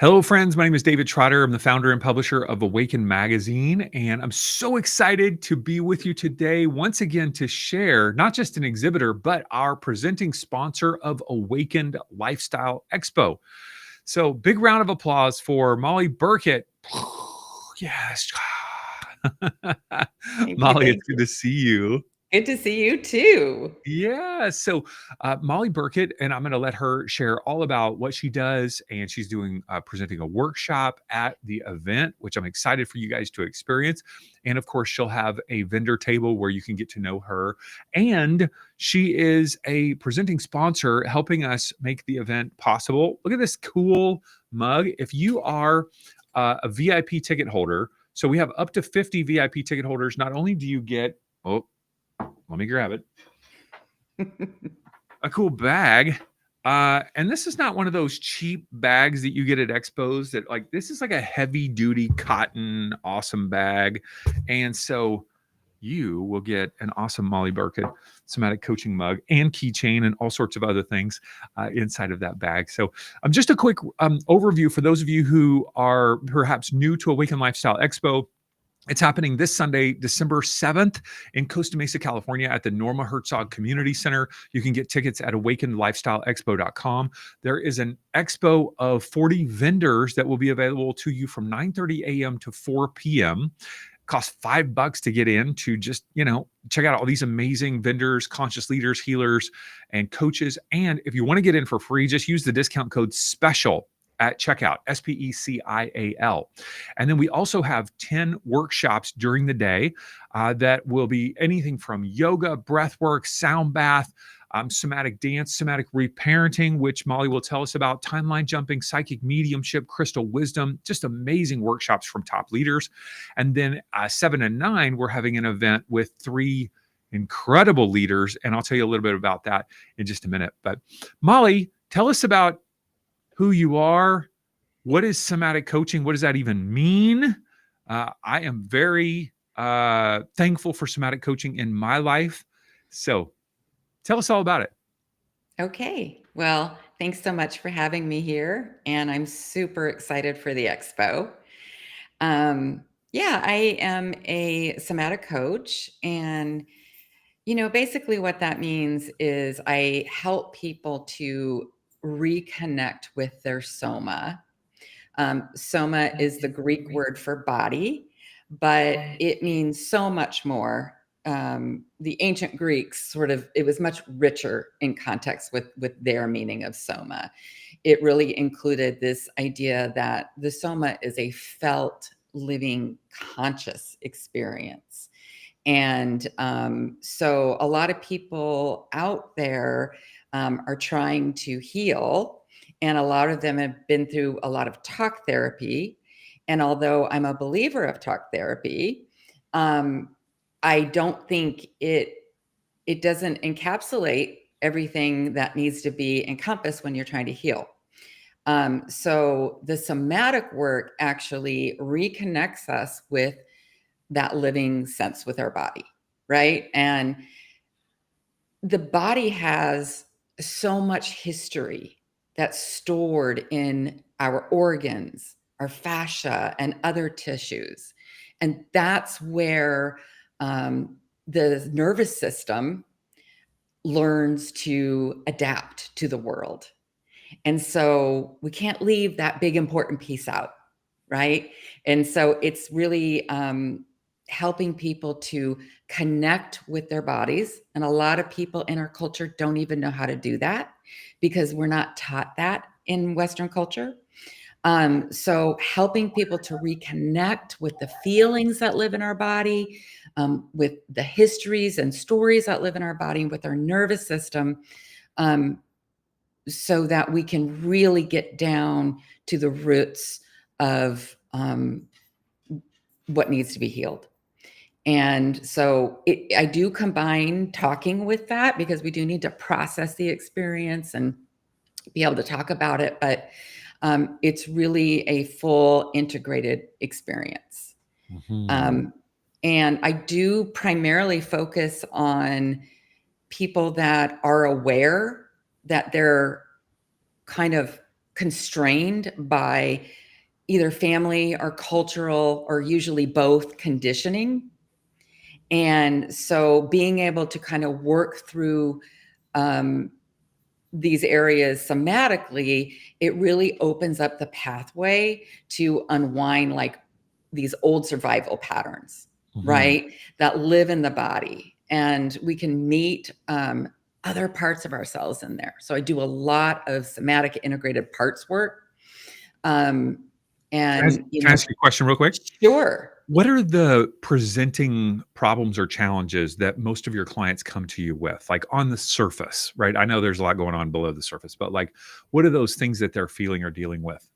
Hello, friends. My name is David Trotter. I'm the founder and publisher of Awakened Magazine, and I'm so excited to be with you today once again to share not just an exhibitor, but our presenting sponsor of Awakened Lifestyle Expo. So, big round of applause for Molli Burkett. Yes. Thank you. Molli, it's Thank good you. to see you. Good to see you too. Yeah. So, Molli Burkett, and I'm going to let her share all about what she does. And she's doing presenting a workshop at the event, which I'm excited for you guys to experience. And of course, she'll have a vendor table where you can get to know her. And she is a presenting sponsor helping us make the event possible. Look at this cool mug. If you are a VIP ticket holder, so we have up to 50 VIP ticket holders. Not only do you get, oh, let me grab it. A cool bag. And this is not one of those cheap bags that you get at expos that like, this is like a heavy duty cotton, awesome bag. And so you will get an awesome Molli Burkett somatic coaching mug and keychain and all sorts of other things inside of that bag. So just a quick overview for those of you who are perhaps new to Awakened Lifestyle Expo. It's happening this Sunday, December 7th in Costa Mesa, California at the Norma Herzog Community Center. You can get tickets at awakenedlifestyleexpo.com. There is an expo of 40 vendors that will be available to you from 9:30 a.m. to 4 p.m. Costs $5 to get in to just, check out all these amazing vendors, conscious leaders, healers, and coaches. And if you want to get in for free, just use the discount code SPECIAL at checkout, SPECIAL. And then we also have 10 workshops during the day that will be anything from yoga, breath work, sound bath, somatic dance, somatic reparenting, which Molli will tell us about, timeline jumping, psychic mediumship, crystal wisdom, just amazing workshops from top leaders. And then 7 and 9, we're having an event with 3 incredible leaders. And I'll tell you a little bit about that in just a minute. But Molli, tell us about who you are. What is somatic coaching? What does that even mean? I am very thankful for somatic coaching in my life. So tell us all about it. Okay. Well, thanks so much for having me here. And I'm super excited for the expo. I am a somatic coach. And, basically what that means is I help people to reconnect with their Soma. Soma is the Greek word for body, but it means so much more. The ancient Greeks it was much richer in context with their meaning of Soma. It really included this idea that the Soma is a felt, living, conscious experience. And so a lot of people out there are trying to heal. And a lot of them have been through a lot of talk therapy. And although I'm a believer of talk therapy, I don't think it doesn't encapsulate everything that needs to be encompassed when you're trying to heal. So the somatic work actually reconnects us with that living sense with our body, right? And the body has so much history that's stored in our organs, our fascia, and other tissues. And that's where the nervous system learns to adapt to the world. And so we can't leave that big, important piece out, right? And so it's really helping people to connect with their bodies. And a lot of people in our culture don't even know how to do that because we're not taught that in Western culture. So helping people to reconnect with the feelings that live in our body, with the histories and stories that live in our body, with our nervous system, so that we can really get down to the roots of what needs to be healed. And so I do combine talking with that because we do need to process the experience and be able to talk about it. But it's really a full integrated experience. Mm-hmm. And I do primarily focus on people that are aware that they're kind of constrained by either family or cultural, or usually both, conditioning. And so being able to kind of work through these areas somatically, it really opens up the pathway to unwind like these old survival patterns, Mhm. right? That live in the body. And we can meet other parts of ourselves in there. So I do a lot of somatic integrated parts work. Um, and, Can I ask you a question real quick? sure. What are the presenting problems or challenges that most of your clients come to you with? Like on the surface, right? I know there's a lot going on below the surface, but like what are those things that they're feeling or dealing with?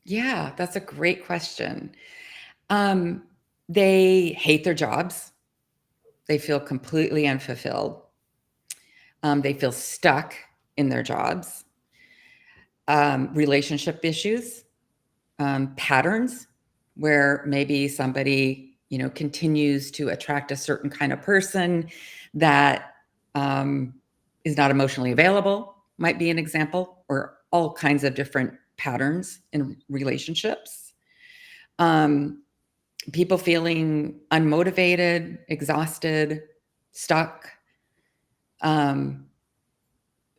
Yeah, that's a great question. Um, they hate their jobs. They feel completely unfulfilled. They feel stuck in their jobs. Relationship issues, patterns where maybe somebody, continues to attract a certain kind of person that um, is not emotionally available, might be an example, or all kinds of different patterns in relationships. Um, People feeling unmotivated, exhausted, stuck. Um,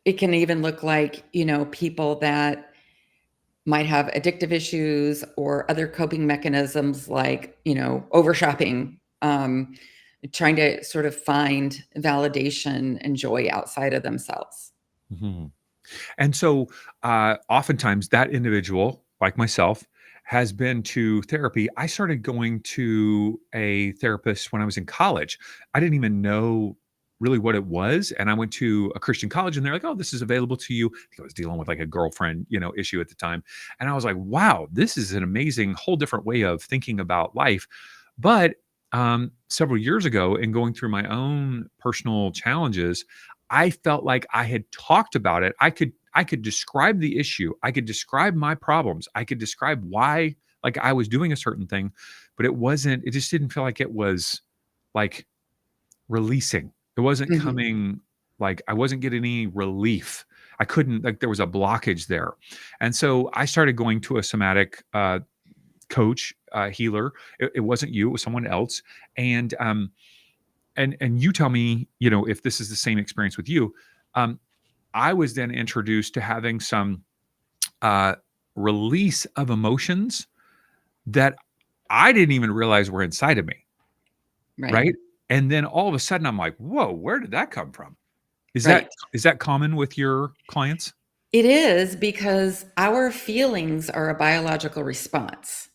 it can even look like, people that might have addictive issues or other coping mechanisms like, over shopping, trying to sort of find validation and joy outside of themselves. Mhm. And so, oftentimes that individual, like myself, has been to therapy. I started going to a therapist when I was in college. I didn't even know really what it was. And I went to a Christian college and they're like, oh, this is available to you. I think I was dealing with like a girlfriend, issue at the time. And I was like, wow, this is an amazing, whole different way of thinking about life. But several years ago, in going through my own personal challenges, I felt like I had talked about it. I could describe the issue. I could describe my problems. I could describe why like I was doing a certain thing, but it just didn't feel like it was like releasing. It wasn't Mhm. coming like I wasn't getting any relief. I couldn't like there was a blockage there. And so I started going to a somatic coach, healer. It wasn't you, it was someone else. And and you tell me, if this is the same experience with you. Um, I was then introduced to having some uh, release of emotions that I didn't even realize were inside of me, Right. right? And then all of a sudden, I'm like, "Whoa, where did that come from?" Is that Right. is that common with your clients? It is, because our feelings are a biological response,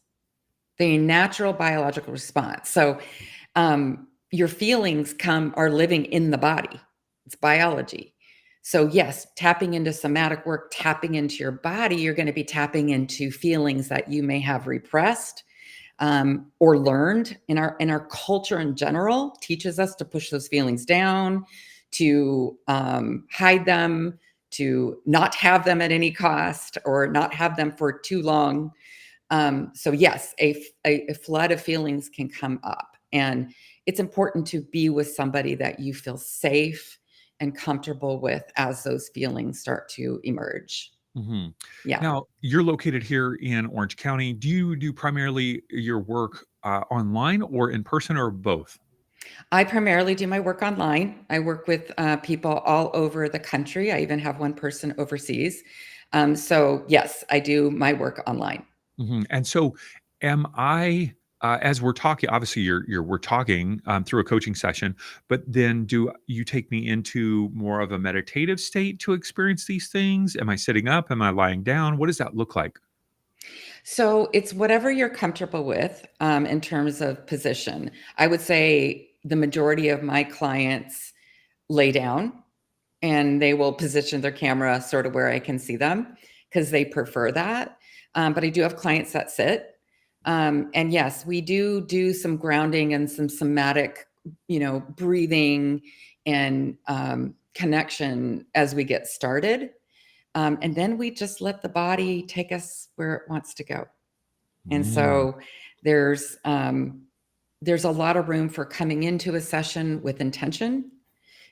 the natural biological response. So your feelings are living in the body. It's biology. So yes, tapping into somatic work, tapping into your body, you're going to be tapping into feelings that you may have repressed, or learned. In our culture in general teaches us to push those feelings down, to hide them, to not have them at any cost, or not have them for too long. So yes, a flood of feelings can come up, and it's important to be with somebody that you feel safe and comfortable with as those feelings start to emerge. Mhm. Yeah. Now, you're located here in Orange County. Do you do primarily your work, online or in person or both? I primarily do my work online. I work with people all over the country. I even have one person overseas. So yes, I do my work online. Mhm, and so am I as we're talking, obviously we're talking, through a coaching session, but then do you take me into more of a meditative state to experience these things? Am I sitting up? Am I lying down? What does that look like? So it's whatever you're comfortable with in terms of position. I would say the majority of my clients lay down, and they will position their camera sort of where I can see them because they prefer that. But I do have clients that sit. And yes, we do some grounding and some somatic, breathing and connection as we get started. And then we just let the body take us where it wants to go. And Mm, so there's there's a lot of room for coming into a session with intention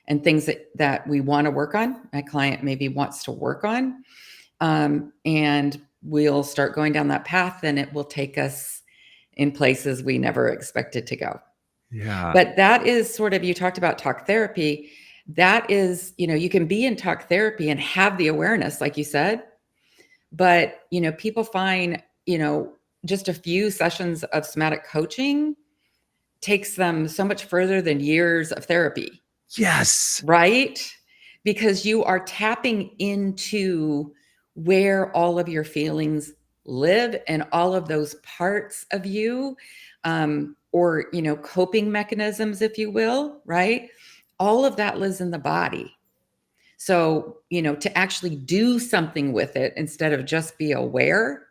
and things that we want to work on. My client maybe wants to work on, And we'll start going down that path, and it will take us in places we never expected to go. Yeah. But that is sort of, you talked about talk therapy. That is, you can be in talk therapy and have the awareness, like you said, but, people find, just a few sessions of somatic coaching takes them so much further than years of therapy. Yes. Right? Because you are tapping into where all of your feelings live and all of those parts of you, or, coping mechanisms, if you will, right? All of that lives in the body. So, to actually do something with it instead of just be aware,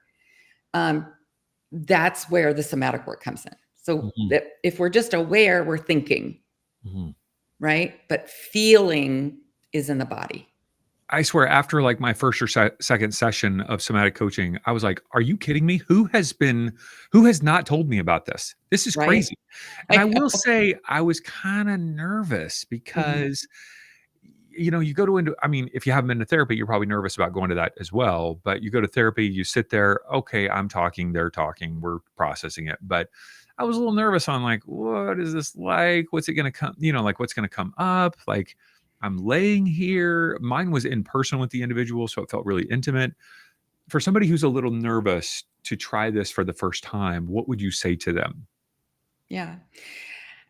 that's where the somatic work comes in. So that if we're just aware, we're thinking, right? But feeling is in the body. I swear, after like my first or second session of somatic coaching, I was like, "Are you kidding me? Who has not told me about this? This is Right? crazy." And I I will know. say, I was kind of nervous because, you go to, I mean, if you haven't been to therapy, you're probably nervous about going to that as well. But you go to therapy, you sit there, okay, I'm talking, they're talking, we're processing it. But I was a little nervous on like, what is this like? What's it going to come? Like what's going to come up? Like, I'm laying here. Mine was in person with the individual, so it felt really intimate. For somebody who's a little nervous to try this for the first time, what would you say to them? Yeah.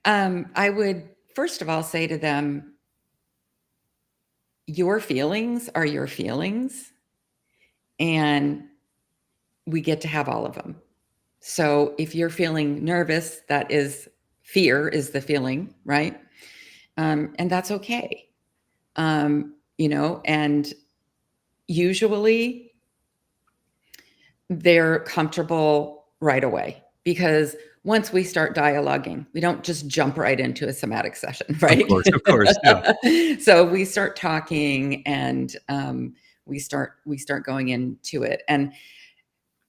I would first of all say to them, your feelings are your feelings, and we get to have all of them. So if you're feeling nervous, that is fear is the feeling, right? And that's okay. And usually they're comfortable right away, because once we start dialoguing, we don't just jump right into a somatic session, right? Of course, yeah. So we start talking, and we start going into it. And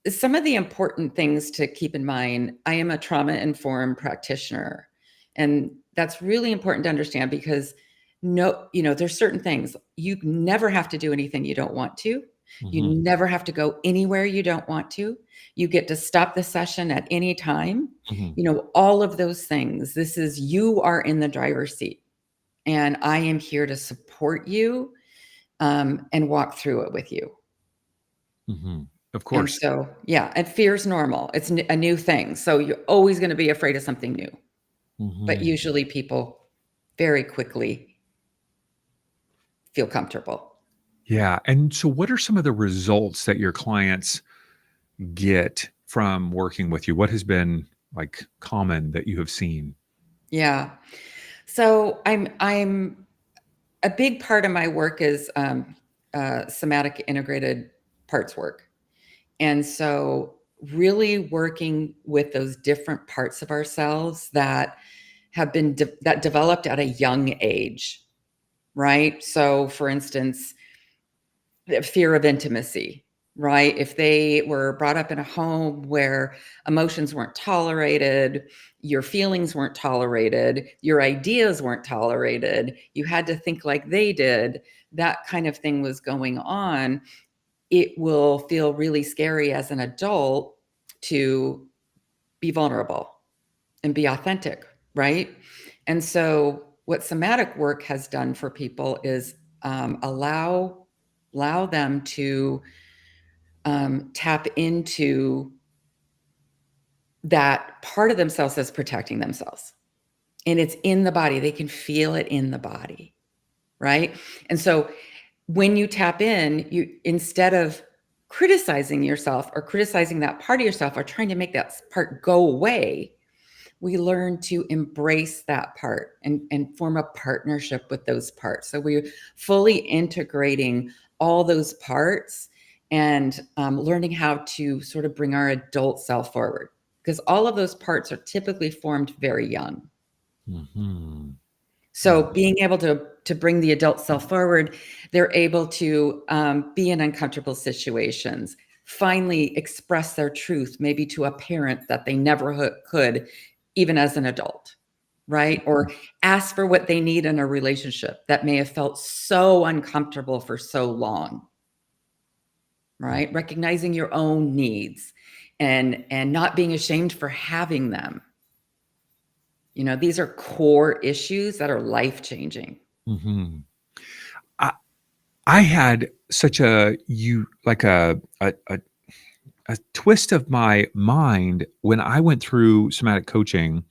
some of the important things to keep in mind, I am a trauma-informed practitioner, and that's really important to understand, because there's certain things you never have to do anything you don't want to. You never have to go anywhere you don't want to. You get to stop the session at any time. All of those things. You are in the driver's seat, and I am here to support you, and walk through it with you. Of And course. so, yeah, and fear is normal. It's a new thing. So you're always going to be afraid of something new. But usually people very quickly feel comfortable. Yeah. And so what are some of the results that your clients get from working with you? What has been like common that you have seen? Yeah. So I'm a big part of my work is somatic integrated parts work. And so really working with those different parts of ourselves that have been that developed at a young age, right? So for instance, the fear of intimacy, right? If they were brought up in a home where emotions weren't tolerated, your feelings weren't tolerated, your ideas weren't tolerated, you had to think like they did, that kind of thing was going on, it will feel really scary as an adult to be vulnerable and be authentic, right? And so what somatic work has done for people is allow them to tap into that part of themselves that's protecting themselves. And it's in the body. They can feel it in the body, right? And so when you tap in, you, instead of criticizing yourself or criticizing that part of yourself or trying to make that part go away, we learn to embrace that part and form a partnership with those parts. So we're fully integrating all those parts and learning how to sort of bring our adult self forward, because all of those parts are typically formed very young. So being able to bring the adult self forward, they're able to be in uncomfortable situations, finally express their truth, maybe to a parent that they never could, even as an adult, right? Or ask for what they need in a relationship that may have felt so uncomfortable for so long. right? Recognizing your own needs and not being ashamed for having them. These are core issues that are life-changing. Mm-hmm. I had such a twist of my mind when I went through somatic coaching.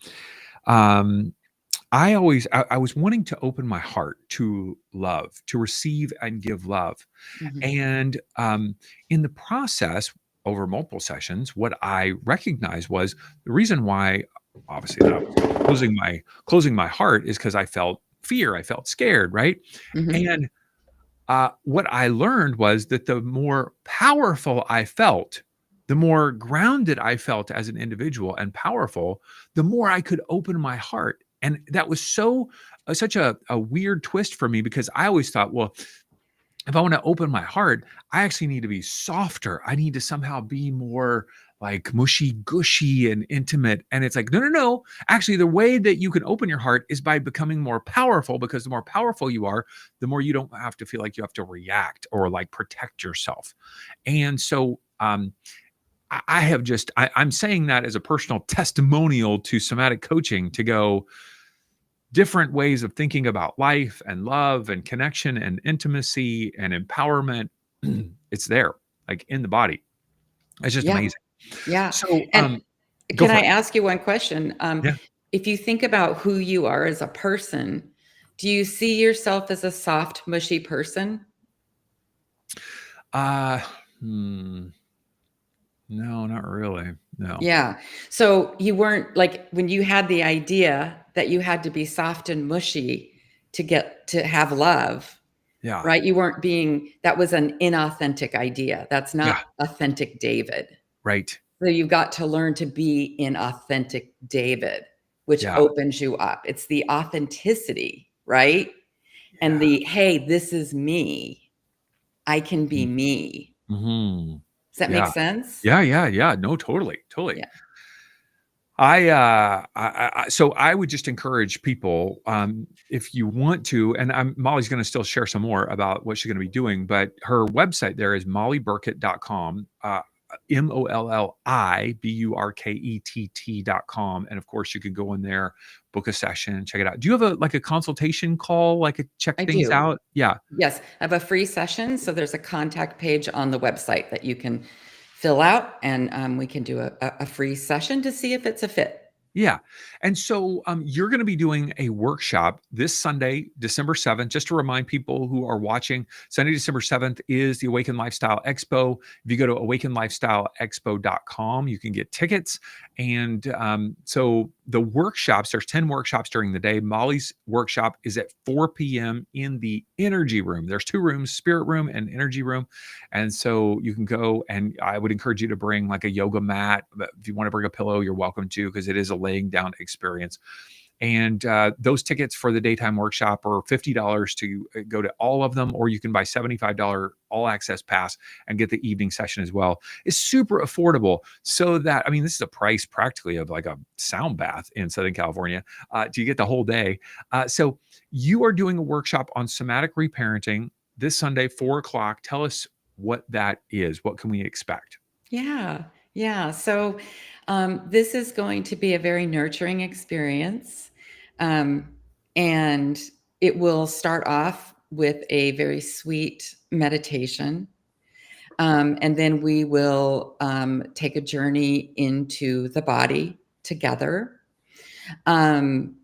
Um, I was wanting to open my heart to love, to receive and give love. Mhm. And in the process, over multiple sessions, what I recognized was the reason why, obviously, that I was closing my heart is because I felt fear, I felt scared, right? Mhm. And what I learned was that the more powerful I felt, the more grounded I felt as an individual and powerful, the more I could open my heart. And that was such a weird twist for me because I always thought, well, if I want to open my heart, I actually need to be softer. I need to somehow be more like mushy gushy and intimate. And it's like, no, no, no. Actually, the way that you can open your heart is by becoming more powerful, because the more powerful you are, the more you don't have to feel like you have to react or like protect yourself. And so, I have I'm saying that as a personal testimonial to somatic coaching, to go, different ways of thinking about life and love and connection and intimacy and empowerment. It's there, like in the body. It's just Yeah. amazing. Yeah. So, And go can for I it. ask you one question? Yeah. If you think about who you are as a person, do you see yourself as a soft, mushy person? Uh, hmm, no, not really. No. Yeah. So you weren't like when you had the idea that you had to be soft and mushy to get to have love, Yeah. right? You weren't being, that was an inauthentic idea. That's Yeah. not authentic David. Right. So you've got to learn to be in authentic David, which Yeah. opens you up. It's the authenticity, right? And Yeah. the, hey, this is me. I can be me. Mm-hmm. Does that make Yeah. sense? Yeah. Yeah. Yeah. No, totally. Totally. Yeah, So I would just encourage people, if you want to, and Molly's going to still share some more about what she's going to be doing, but her website there is molliburkett.com, MolliBurkett.com. And of course you can go in there, book a session, check it out. Do you have a consultation call, like a check I things do. out? Yeah. Yes, I have a free session. So there's a contact page on the website that you can fill out, and we can do a free session to see if it's a fit. Yeah. And so you're going to be doing a workshop this Sunday, December 7th. Just to remind people who are watching, Sunday, December 7th is the Awakened Lifestyle Expo. If you go to awakenedlifestyleexpo.com, you can get tickets. And so the workshops, there's 10 workshops during the day. Molly's workshop is at 4 p.m. in the energy room. There's two rooms, spirit room and energy room. And so you can go, and I would encourage you to bring like a yoga mat. But if you want to bring a pillow, you're welcome to, because it is a laying down experience. And those tickets for the daytime workshop are $50 to go to all of them, or you can buy $75 all access pass and get the evening session as well. It's super affordable. So that, I mean, this is a price practically of like a sound bath in Southern California. Do you get the whole day? So you are doing a workshop on somatic reparenting this Sunday, 4 o'clock. Tell us what that is. What can we expect? Yeah, yeah. So this is going to be a very nurturing experience. Um, and it will start off with a very sweet meditation. And then we will take a journey into the body together. Um,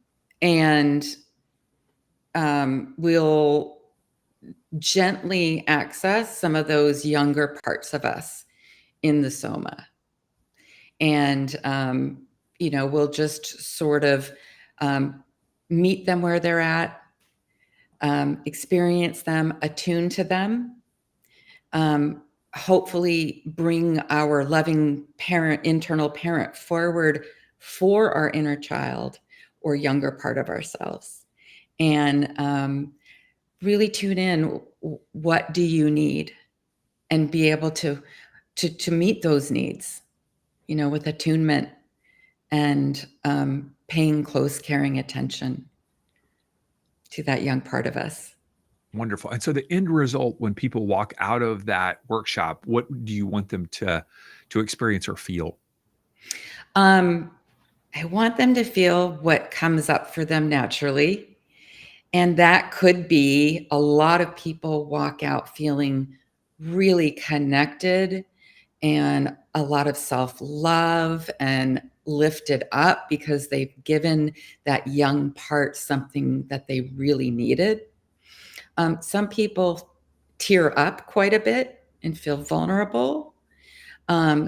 and we'll gently access some of those younger parts of us in the Soma. And, we'll just sort of meet them where they're at, experience them, attune to them, hopefully bring our loving parent, internal parent forward for our inner child or younger part of ourselves. And really tune in, what do you need? And be able to meet those needs, with attunement and paying close, caring attention to that young part of us. Wonderful. And so the end result, when people walk out of that workshop, what do you want them to experience or feel? Um, I want them to feel what comes up for them naturally. And that could be a lot of people walk out feeling really connected and a lot of self love and lifted up because they've given that young part something that they really needed. Some people tear up quite a bit and feel vulnerable.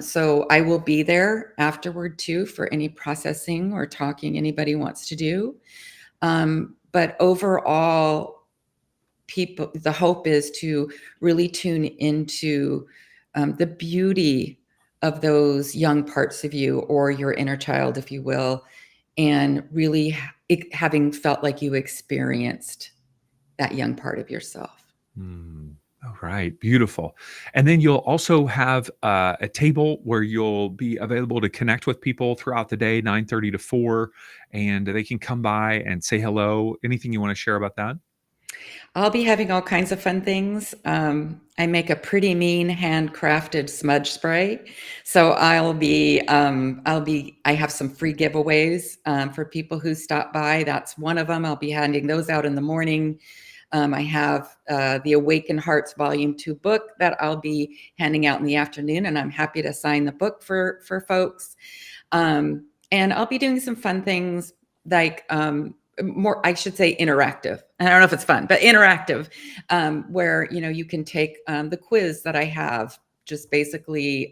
So I will be there afterward too for any processing or talking anybody wants to do. But overall, people, the hope is to really tune into the beauty of those young parts of you or your inner child, if you will, and really having felt like you experienced that young part of yourself. Mm. All right, beautiful. And then you'll also have a table where you'll be available to connect with people throughout the day, 9:30 to 4, and they can come by and say hello. Anything you want to share about that? I'll be having all kinds of fun things. I make a pretty mean handcrafted smudge spray. So I have some free giveaways for people who stop by. That's one of them. I'll be handing those out in the morning. I have the Awakened Hearts Volume 2 book that I'll be handing out in the afternoon, and I'm happy to sign the book for folks. And I'll be doing some fun things like more, I should say, interactive. I don't know if it's fun, but interactive, where you can take the quiz that I have, just basically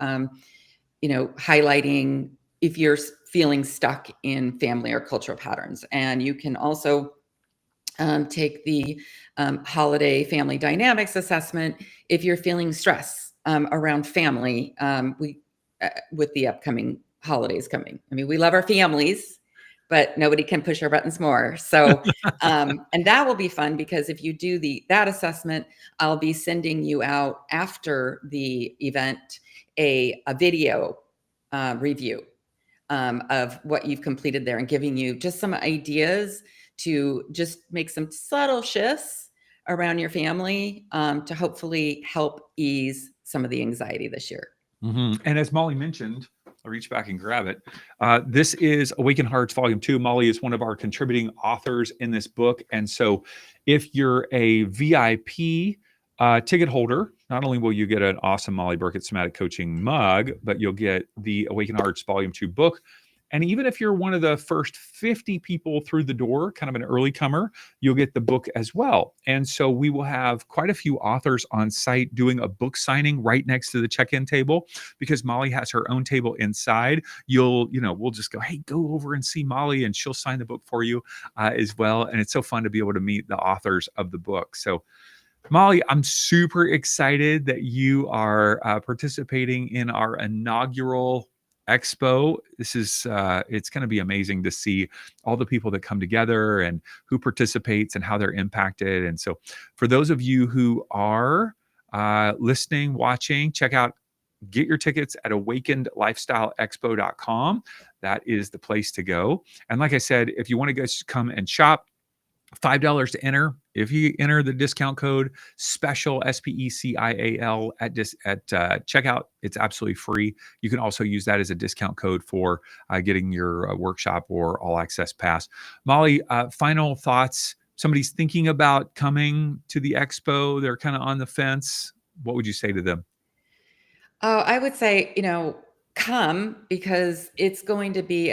highlighting if you're feeling stuck in family or cultural patterns, and you can also take the holiday family dynamics assessment if you're feeling stress around family. With the upcoming holidays coming. I mean, we love our families, but nobody can push our buttons more. So, and that will be fun because if you do that assessment, I'll be sending you out after the event a video review of what you've completed there and giving you just some ideas to just make some subtle shifts around your family to hopefully help ease some of the anxiety this year. And as Molly mentioned, I'll reach back and grab it. This is Awakened Hearts Volume 2. Molly is one of our contributing authors in this book. And so if you're a VIP ticket holder, not only will you get an awesome Molli Burkett Somatic Coaching mug, but you'll get the Awakened Hearts Volume 2 book. And even if you're one of the first 50 people through the door, kind of an early comer, you'll get the book as well. And so we will have quite a few authors on site doing a book signing right next to the check-in table, because Molly has her own table inside. We'll just go, hey, go over and see Molly, and she'll sign the book for you as well. And it's so fun to be able to meet the authors of the book. So Molly, I'm super excited that you are participating in our inaugural expo. This is it's going to be amazing to see all the people that come together and who participates and how they're impacted. And so for those of you who are listening, watching, get your tickets at awakenedlifestyleexpo.com. That is the place to go. And like I said, if you want to come and shop, $5 to enter. If you enter the discount code SPECIAL SPECIAL at checkout, it's absolutely free. You can also use that as a discount code for getting your workshop or all access pass. Molly, final thoughts. Somebody's thinking about coming to the expo. They're kind of on the fence. What would you say to them? Oh, I would say, come, because it's going to be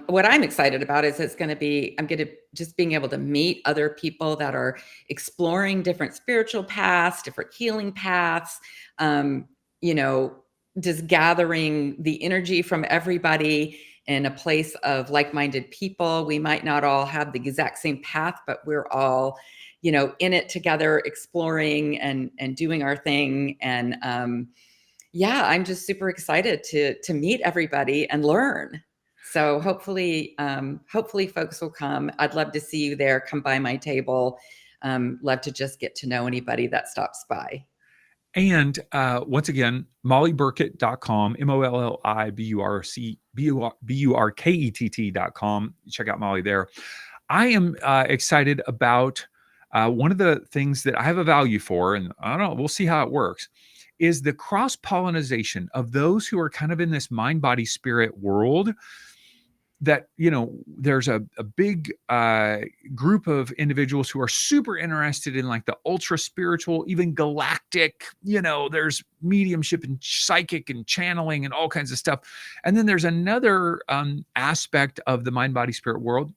what I'm excited about is I'm going to just being able to meet other people that are exploring different spiritual paths, different healing paths, um, you know, just gathering the energy from everybody in a place of like-minded people. We might not all have the exact same path, but we're all, in it together, exploring and doing our thing. And yeah, I'm just super excited to meet everybody and learn. So hopefully folks will come. I'd love to see you there. Come by my table. Love to just get to know anybody that stops by. And once again, molliburkett.com, MOLLIBURKETT.com. Check out Molly there. I am excited about one of the things that I have a value for, and I don't know, we'll see how it works, is the cross pollination of those who are kind of in this mind, body, spirit world. That, there's a big group of individuals who are super interested in like the ultra spiritual, even galactic, there's mediumship and psychic and channeling and all kinds of stuff. And then there's another aspect of the mind, body, spirit world,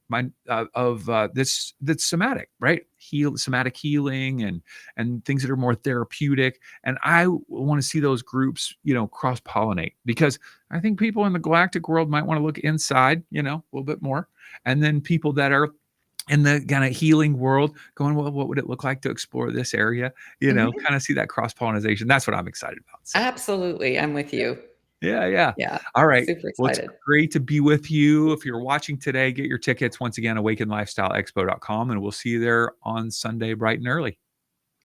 this that's somatic, right? Somatic healing and things that are more therapeutic. And I want to see those groups, cross pollinate, because I think people in the galactic world might want to look inside, a little bit more. And then people that are in the kind of healing world going, well, what would it look like to explore this area? Kind of see that cross pollination. That's what I'm excited about. So, Absolutely. I'm with you. yeah. Yeah. All right. Super Well, it's excited. great to be with you. If you're watching today, get your tickets once again, awakenedlifestyleexpo.com, and we'll see you there on Sunday bright and early.